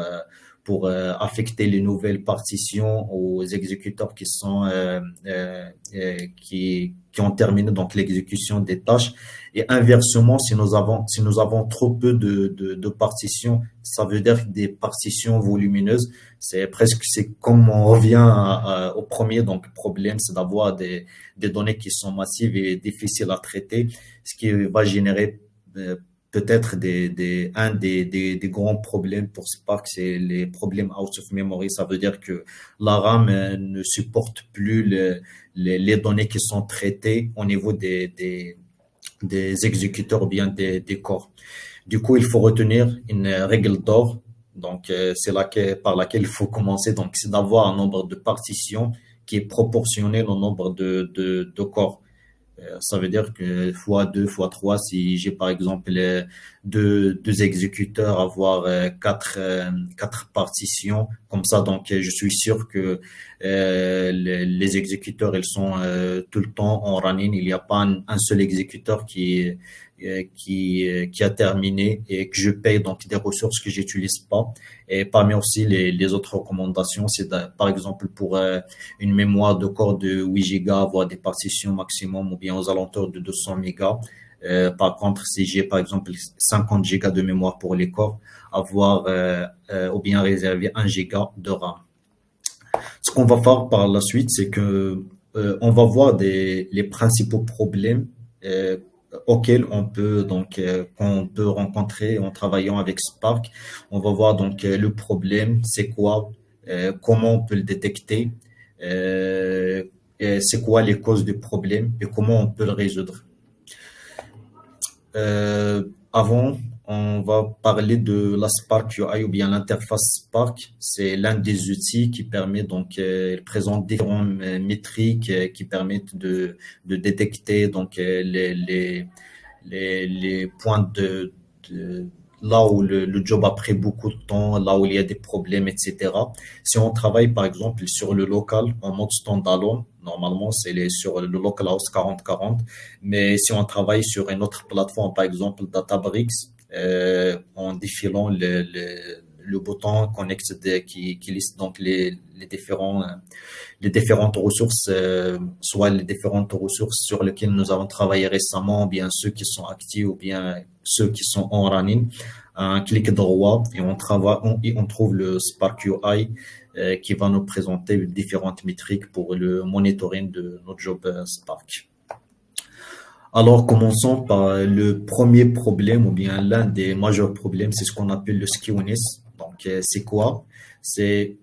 affecter les nouvelles partitions aux exécuteurs qui sont qui ont terminé donc l'exécution des tâches. Et inversement, si nous avons trop peu de partitions, ça veut dire des partitions volumineuses. C'est comme on revient au premier donc problème, c'est d'avoir des données qui sont massives et difficiles à traiter, ce qui va générer peut-être des grands problèmes pour Spark, c'est les problèmes out of memory. Ça veut dire que la RAM ne supporte plus les données qui sont traitées au niveau des exécuteurs ou bien des corps. Du coup, il faut retenir une règle d'or. Donc, c'est par laquelle il faut commencer. Donc, c'est d'avoir un nombre de partitions qui est proportionnel au nombre de corps. Ça veut dire que fois 2 fois 3 si j'ai par exemple deux exécuteurs, avoir quatre partitions, comme ça, donc je suis sûr que les exécuteurs, ils sont tout le temps en running. Il n'y a pas un seul exécuteur qui a terminé et que je paye donc des ressources que j'utilise pas. Et parmi aussi les autres recommandations, c'est par exemple pour une mémoire de corps de 8 gigas, avoir des partitions maximum ou bien aux alentours de 200 mégas. Par contre, si j'ai par exemple 50 gigas de mémoire pour les corps, avoir ou bien réserver 1 giga de RAM. Ce qu'on va faire par la suite, c'est que on va voir les principaux problèmes auxquels qu'on peut rencontrer en travaillant avec Spark. On va voir donc le problème, c'est quoi, comment on peut le détecter, et c'est quoi les causes du problème et comment on peut le résoudre. Avant, on va parler de la Spark UI ou bien l'interface Spark. C'est l'un des outils qui permet donc, il présente différentes métriques qui permettent de détecter donc les points là où le job a pris beaucoup de temps, là où il y a des problèmes, etc. Si on travaille par exemple sur le local en mode standalone, normalement c'est sur le localhost 4040, mais si on travaille sur une autre plateforme, par exemple Databricks, en défilant le bouton connect qui liste donc les différentes ressources, soit les différentes ressources sur lesquelles nous avons travaillé récemment, ou bien ceux qui sont actifs, ou bien ceux qui sont en running. Un clic droit et on trouve le Spark UI qui va nous présenter différentes métriques pour le monitoring de notre job Spark. Alors, commençons par le premier problème ou bien l'un des majeurs problèmes, c'est ce qu'on appelle le skewness. Donc, c'est quoi? C'est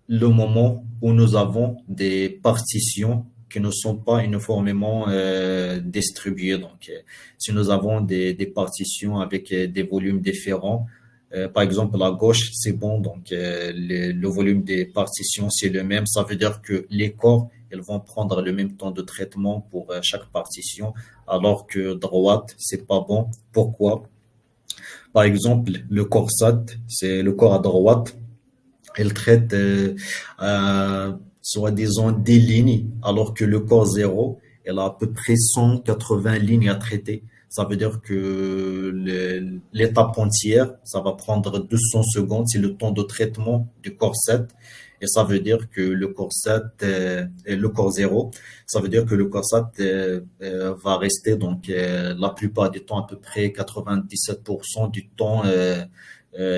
le moment où nous avons des partitions qui ne sont pas uniformément distribuées. Donc, si nous avons des partitions avec des volumes différents, par exemple, à gauche, c'est bon, donc le volume des partitions, c'est le même. Ça veut dire que les corps, ils vont prendre le même temps de traitement pour chaque partition, alors que droite, c'est pas bon. Pourquoi? Par exemple, le corps SAT, c'est le corps à droite. Elle traite soi-disant 10 lignes, alors que le corps zéro, elle a à peu près 180 lignes à traiter. Ça veut dire que l'étape entière, ça va prendre 200 secondes, c'est le temps de traitement du corps 7. Et ça veut dire que le corps 7 et le corps zéro, ça veut dire que le corps 7 va rester donc la plupart du temps, à peu près 97% du temps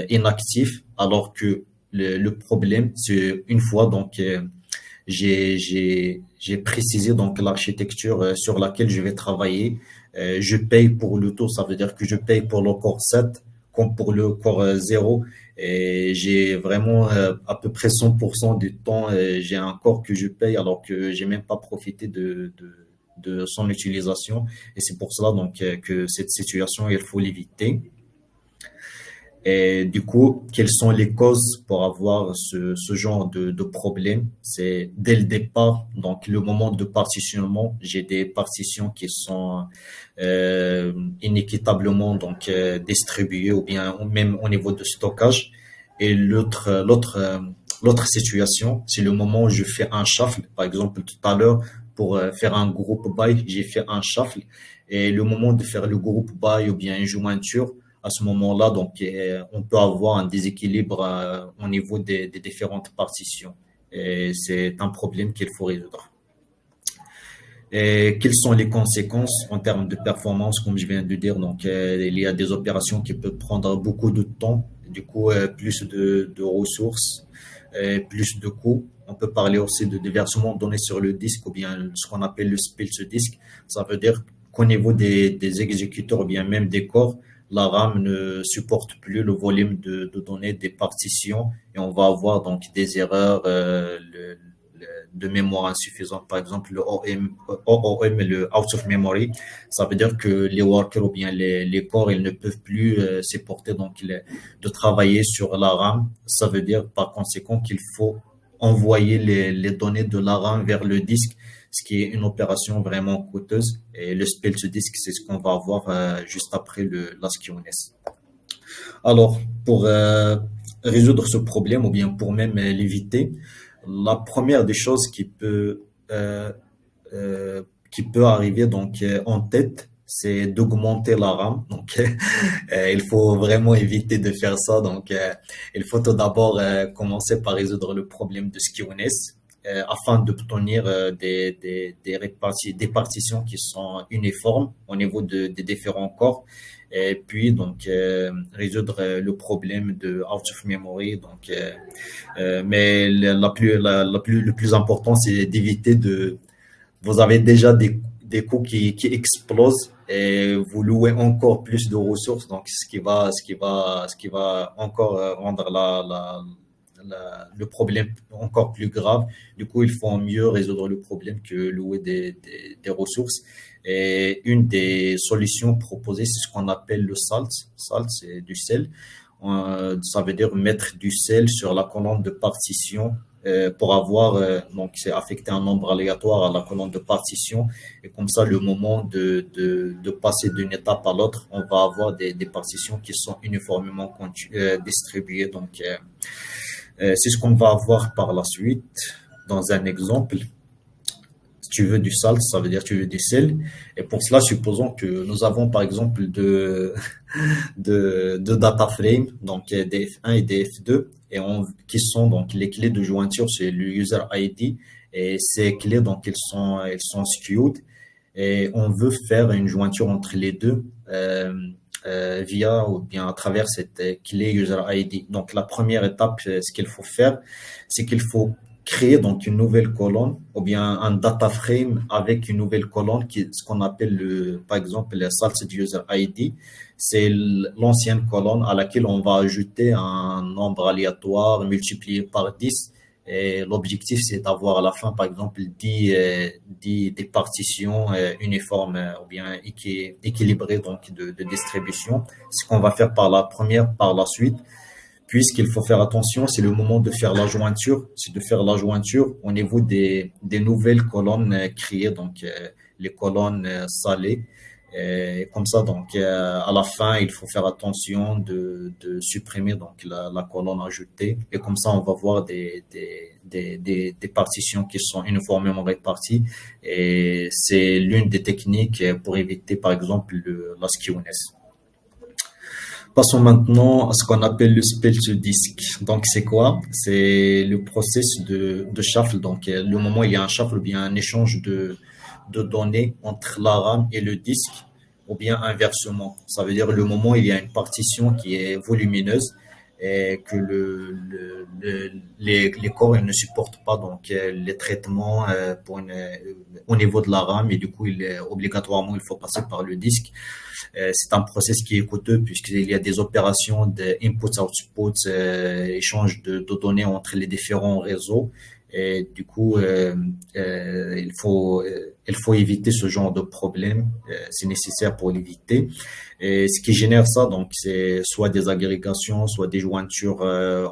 inactif, alors que le problème, c'est une fois donc j'ai précisé donc l'architecture sur laquelle je vais travailler. Je paye pour le tout, ça veut dire que je paye pour le corps 7 comme pour le corps 0. Et j'ai vraiment à peu près 100% du temps, j'ai un corps que je paye alors que j'ai même pas profité de son utilisation. Et c'est pour cela donc que cette situation, il faut l'éviter. Et du coup, quelles sont les causes pour avoir ce genre de problème? C'est dès le départ, donc le moment de partitionnement, j'ai des partitions qui sont inéquitablement donc distribuées ou bien même au niveau de stockage. Et l'autre situation, c'est le moment où je fais un shuffle. Par exemple, tout à l'heure, pour faire un groupe by, j'ai fait un shuffle. Et le moment de faire le groupe by ou bien une jointure, à ce moment-là, donc, on peut avoir un déséquilibre au niveau des différentes partitions. Et c'est un problème qu'il faut résoudre. Et quelles sont les conséquences en termes de performance, comme je viens de dire? Donc, il y a des opérations qui peuvent prendre beaucoup de temps, du coup, plus de ressources, plus de coûts. On peut parler aussi de déversement de données sur le disque ou bien ce qu'on appelle le spills disque. Ça veut dire qu'au niveau des exécuteurs ou bien même des corps, la RAM ne supporte plus le volume de données des partitions et on va avoir donc des erreurs de mémoire insuffisante. Par exemple, le OOM et le out of memory, ça veut dire que les workers ou bien les corps, ils ne peuvent plus supporter donc de travailler sur la RAM. Ça veut dire par conséquent qu'il faut envoyer les données de la RAM vers le disque, ce qui est une opération vraiment coûteuse. Et le spell to disk, c'est ce qu'on va avoir juste après la SKUNS. Alors, pour résoudre ce problème ou bien pour même l'éviter, la première des choses euh, qui peut arriver donc en tête, c'est d'augmenter la RAM. Donc, il faut vraiment éviter de faire ça. Donc, il faut tout d'abord commencer par résoudre le problème de skewness afin d'obtenir des partitions qui sont uniformes au niveau des différents corps. Et puis, donc, résoudre le problème de out of memory. Donc, mais le plus important, c'est d'éviter vous avez déjà des coûts qui explosent et vous louez encore plus de ressources, donc ce qui va encore rendre le problème encore plus grave. Du coup, il faut mieux résoudre le problème que louer des ressources. Et une des solutions proposées, c'est ce qu'on appelle le salt. Salt, c'est du sel. Ça veut dire mettre du sel sur la colonne de partition pour avoir donc c'est affecté un nombre aléatoire à la colonne de partition et comme ça le moment de passer d'une étape à l'autre on va avoir des partitions qui sont uniformément distribuées donc c'est ce qu'on va avoir par la suite dans un exemple. Si tu veux du salt, ça veut dire tu veux du sel. Et pour cela, supposons que nous avons par exemple de data frame, donc des F1 et des F2, qui sont donc les clés de jointure, c'est le user ID. Et ces clés, donc, elles sont skewed. Et on veut faire une jointure entre les deux via ou bien à travers cette clé user ID. Donc, la première étape, ce qu'il faut faire, c'est qu'il faut créer donc une nouvelle colonne ou bien un data frame avec une nouvelle colonne qui ce qu'on appelle par exemple le salted user ID. C'est l'ancienne colonne à laquelle on va ajouter un nombre aléatoire multiplié par 10. Et l'objectif, c'est d'avoir à la fin, par exemple, 10 des partitions uniformes ou bien équilibrées donc de distribution. Ce qu'on va faire par la suite. Puisqu'il faut faire attention, c'est le moment de faire la jointure, c'est de faire la jointure au niveau des nouvelles colonnes créées, donc les colonnes salées. Et comme ça, donc, à la fin, il faut faire attention de supprimer donc la colonne ajoutée. Et comme ça, on va voir des partitions qui sont uniformément réparties. Et c'est l'une des techniques pour éviter, par exemple, la skewness. Passons maintenant à ce qu'on appelle le spell to disk. Donc, c'est quoi? C'est le process de shuffle. Donc, le moment où il y a un shuffle ou bien un échange de données entre la RAM et le disque, ou bien inversement. Ça veut dire le moment où il y a une partition qui est volumineuse et que les corps ils ne supportent pas donc les traitements au niveau de la RAM et du coup obligatoirement il faut passer par le disque. C'est un process qui est coûteux puisqu'il y a des opérations d'input-output, échange de données entre les différents réseaux. Et du coup, il faut éviter ce genre de problème. C'est nécessaire pour l'éviter. Et ce qui génère ça, donc, c'est soit des agrégations, soit des jointures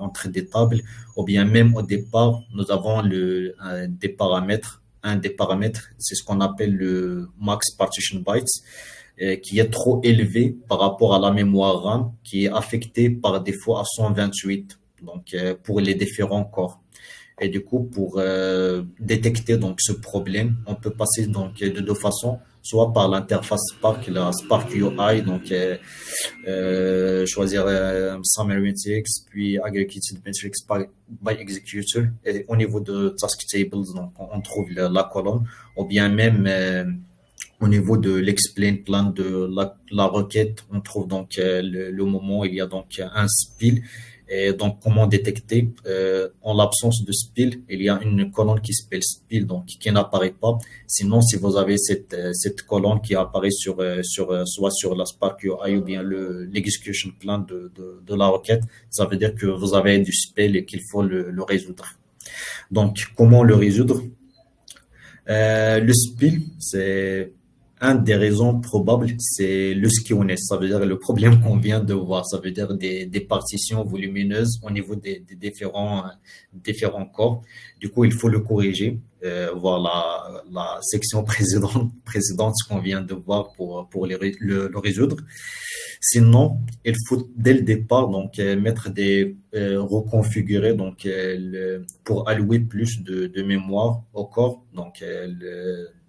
entre des tables, ou bien même au départ, nous avons des paramètres. Un des paramètres, c'est ce qu'on appelle le max partition bytes qui est trop élevé par rapport à la mémoire RAM, qui est affectée par défaut à 128, donc pour les différents corps. Et du coup, pour détecter donc ce problème, on peut passer donc de deux façons, soit par l'interface Spark, la Spark UI, donc choisir Summary Metrics, puis Aggregated Metrics by Executor. Et au niveau de Task Tables, donc on trouve la colonne, ou bien même au niveau de l'explain plan de la requête, on trouve donc le moment où il y a donc un spill. Et donc, comment détecter en l'absence de spill, il y a une colonne qui s'appelle spill, donc qui n'apparaît pas. Sinon, si vous avez cette colonne qui apparaît soit sur la Spark UI ou bien l'execution plan de la requête, ça veut dire que vous avez du spill et qu'il faut le résoudre. Donc, comment le résoudre? Le spill, c'est une des raisons probables, c'est le skewness. Ça veut dire le problème qu'on vient de voir. Ça veut dire des partitions volumineuses au niveau des différents corps. Du coup, il faut le corriger, voir la section précédente qu'on vient de voir pour le résoudre. Sinon, il faut dès le départ donc mettre reconfigurer donc pour allouer plus de mémoire au corps donc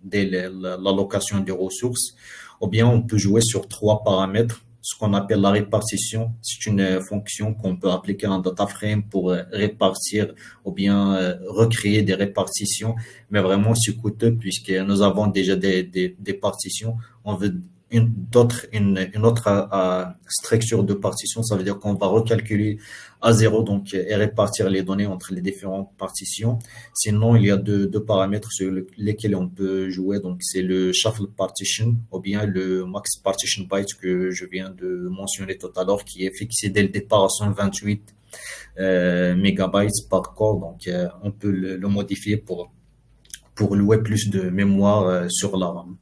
dès l'allocation des ressources, ou bien on peut jouer sur trois paramètres, ce qu'on appelle la répartition. C'est une fonction qu'on peut appliquer en data frame pour répartir ou bien recréer des répartitions, mais vraiment c'est coûteux puisque nous avons déjà des partitions. On veut une autre structure de partition, ça veut dire qu'on va recalculer à zéro donc et répartir les données entre les différentes partitions. Sinon, il y a deux paramètres sur lesquels on peut jouer, donc c'est le shuffle partition ou bien le max partition byte que je viens de mentionner tout à l'heure, qui est fixé dès le départ à 128 mégabytes par corps. Donc, on peut le modifier pour louer plus de mémoire sur la RAM.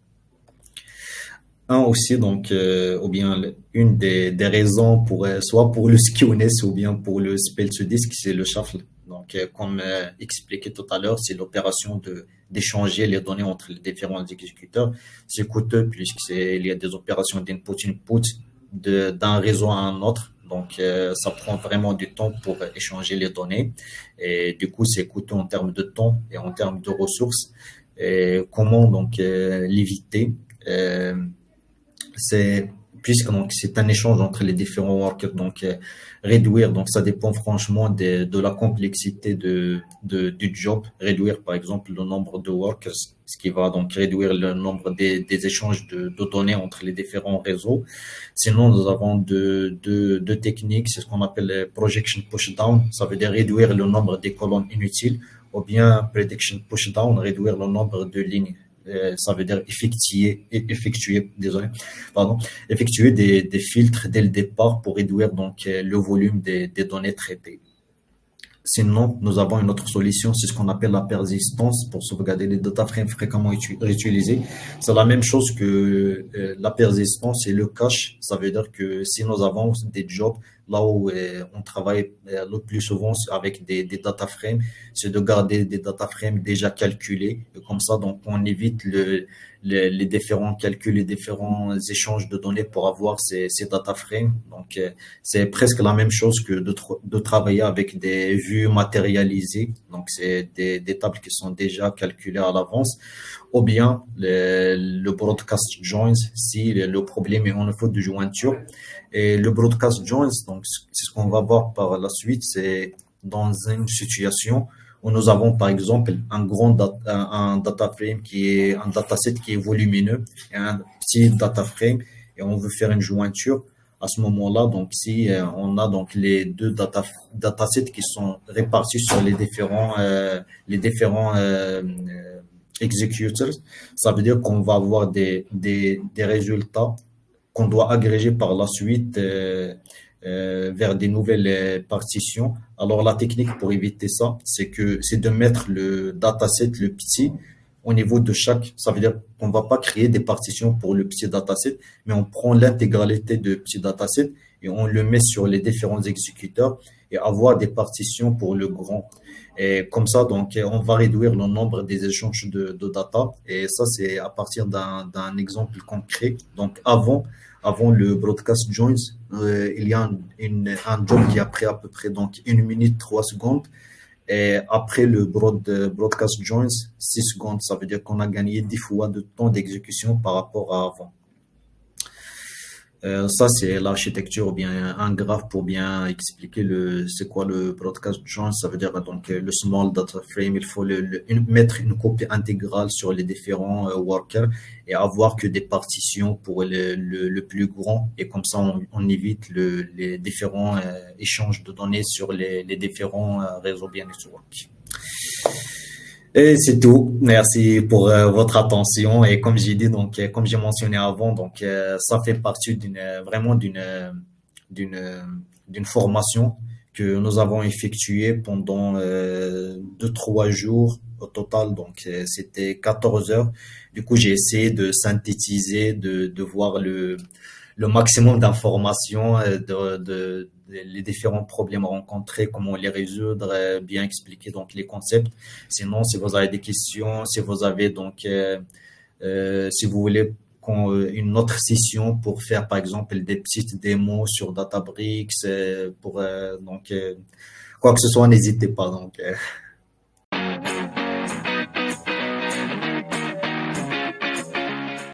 Un aussi, donc, ou bien une des raisons pour soit pour le skewness ou bien pour le spell to disk, c'est le shuffle. Donc, comme expliqué tout à l'heure, c'est l'opération d'échanger les données entre les différents exécuteurs. C'est coûteux puisqu'il y a des opérations d'input-input d'un réseau à un autre. Donc, ça prend vraiment du temps pour échanger les données. Et du coup, c'est coûteux en termes de temps et en termes de ressources. Et comment donc l'éviter? Puisque donc c'est un échange entre les différents workers, donc réduire, donc ça dépend franchement de la complexité du job. Réduire par exemple le nombre de workers, ce qui va donc réduire le nombre des échanges de données entre les différents réseaux. Sinon, nous avons deux techniques, c'est ce qu'on appelle projection push-down, ça veut dire réduire le nombre des colonnes inutiles, ou bien prediction push-down, réduire le nombre de lignes. Ça veut dire effectuer des filtres dès le départ pour réduire donc le volume des données traitées. Sinon, nous avons une autre solution, c'est ce qu'on appelle la persistance pour sauvegarder les data frames fréquemment réutilisés. C'est la même chose que la persistance et le cache. Ça veut dire que si nous avons des jobs, là où on travaille le plus souvent avec des data frames, c'est de garder des data frames déjà calculés. Et comme ça, donc, on évite les différents calculs, les différents échanges de données pour avoir ces data frames. Donc, c'est presque la même chose que de travailler avec des vues matérialisées. Donc, c'est des tables qui sont déjà calculées à l'avance. Ou bien le broadcast joins si le problème est en faute de jointure. Et le broadcast joins, donc, c'est ce qu'on va voir par la suite, c'est dans une situation où nous avons, par exemple, un data frame qui est un dataset qui est volumineux et un petit data frame et on veut faire une jointure. À ce moment-là, donc, si on a donc les deux datasets qui sont répartis sur les différents executors, ça veut dire qu'on va avoir des résultats qu'on doit agréger par la suite vers des nouvelles partitions. Alors la technique pour éviter ça, c'est de mettre le dataset le petit au niveau de chaque. Ça veut dire qu'on va pas créer des partitions pour le petit dataset, mais on prend l'intégralité de petit dataset et on le met sur les différents exécuteurs et avoir des partitions pour le grand. Et comme ça, donc, on va réduire le nombre des échanges de data. Et ça, c'est à partir d'un exemple concret. Donc, avant le broadcast joins, il y a un job qui a pris à peu près donc 1 minute 3 secondes. Et après le broadcast joins, 6 secondes. Ça veut dire qu'on a gagné 10 fois de temps d'exécution par rapport à avant. Ça, c'est l'architecture ou bien un graphe pour bien expliquer c'est quoi le broadcast join. Ça veut dire donc le small data frame, il faut mettre une copie intégrale sur les différents workers et avoir que des partitions pour le plus grand. Et comme ça, on évite les différents échanges de données sur les différents réseaux bien network. Et c'est tout. Merci pour votre attention. Et comme j'ai dit, donc, comme j'ai mentionné avant, donc, ça fait partie vraiment d'une, d'une formation que nous avons effectuée pendant 2, 3 jours au total. Donc, c'était 14 heures. Du coup, j'ai essayé de synthétiser, de voir le maximum d'informations, les différents problèmes rencontrés, comment les résoudre, bien expliquer donc les concepts. Sinon, si vous avez des questions, si vous avez donc, si vous voulez une autre session pour faire par exemple des petites démos sur Databricks, pour donc quoi que ce soit, n'hésitez pas. Donc,